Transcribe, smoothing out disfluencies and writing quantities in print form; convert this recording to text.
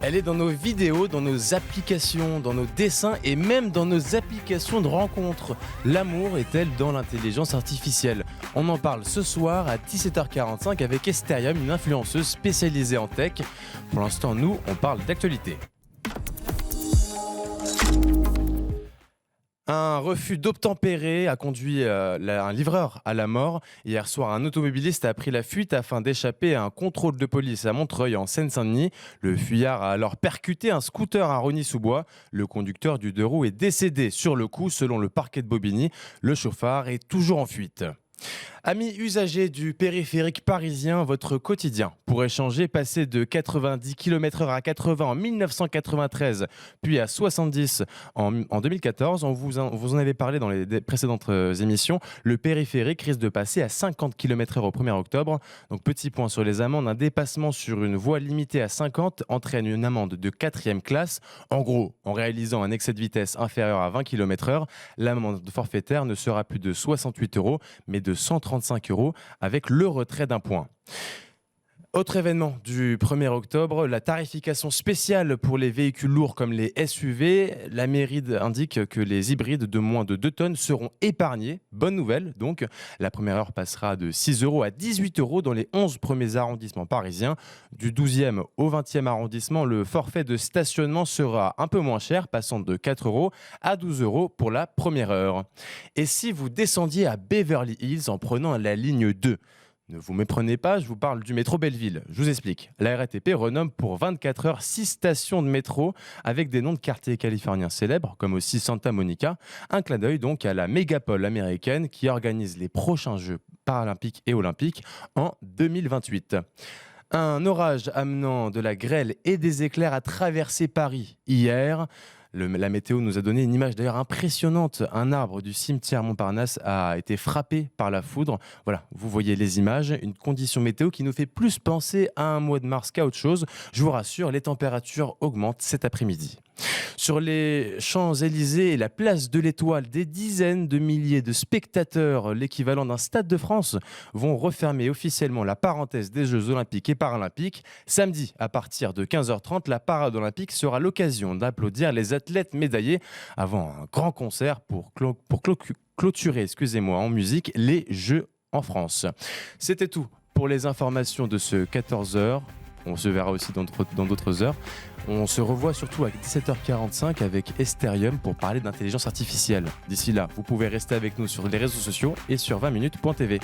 Elle est dans nos vidéos, dans nos applications, dans nos dessins et même dans nos applications de rencontres. L'amour est-elle dans l'intelligence artificielle ? On en parle ce soir à 17h45 avec Esterium, une influenceuse spécialisée en tech. Pour l'instant, nous, on parle d'actualité. Un refus d'obtempérer a conduit un livreur à la mort. Hier soir, un automobiliste a pris la fuite afin d'échapper à un contrôle de police à Montreuil en Seine-Saint-Denis. Le fuyard a alors percuté un scooter à Rosny-sous-Bois. Le conducteur du deux roues est décédé sur le coup selon le parquet de Bobigny. Le chauffard est toujours en fuite. Amis usagers du périphérique parisien, votre quotidien pourrait changer, passer de 90 km/h à 80 en 1993, puis à 70 en 2014. On vous en avait parlé dans les précédentes émissions. Le périphérique risque de passer à 50 km/h au 1er octobre. Donc petit point sur les amendes, un dépassement sur une voie limitée à 50 entraîne une amende de 4e classe. En gros, en réalisant un excès de vitesse inférieur à 20 km/h, l'amende forfaitaire ne sera plus de 68 €, mais de 135 € avec le retrait d'un point. Autre événement du 1er octobre, la tarification spéciale pour les véhicules lourds comme les SUV. La mairie indique que les hybrides de moins de 2 tonnes seront épargnés. Bonne nouvelle, donc. La première heure passera de 6 € à 18 € dans les 11 premiers arrondissements parisiens. Du 12e au 20e arrondissement, le forfait de stationnement sera un peu moins cher, passant de 4 € à 12 € pour la première heure. Et si vous descendiez à Beverly Hills en prenant la ligne 2 ? Ne vous méprenez pas, je vous parle du métro Belleville. Je vous explique. La RATP renomme pour 24 heures 6 stations de métro avec des noms de quartiers californiens célèbres, comme aussi Santa Monica. Un clin d'œil donc à la mégapole américaine qui organise les prochains Jeux paralympiques et olympiques en 2028. Un orage amenant de la grêle et des éclairs a traversé Paris hier. La météo nous a donné une image d'ailleurs impressionnante. Un arbre du cimetière Montparnasse a été frappé par la foudre. Voilà, vous voyez les images. Une condition météo qui nous fait plus penser à un mois de mars qu'à autre chose. Je vous rassure, les températures augmentent cet après-midi. Sur les Champs-Élysées et la place de l'Étoile, des dizaines de milliers de spectateurs, l'équivalent d'un stade de France, vont refermer officiellement la parenthèse des Jeux Olympiques et Paralympiques. Samedi, à partir de 15h30, la parade olympique sera l'occasion d'applaudir les athlètes médaillés avant un grand concert pour clôturer en musique les Jeux en France. C'était tout pour les informations de ce 14h. On se verra aussi dans d'autres heures. On se revoit surtout à 17h45 avec Esterium pour parler d'intelligence artificielle. D'ici là, vous pouvez rester avec nous sur les réseaux sociaux et sur 20minutes.tv.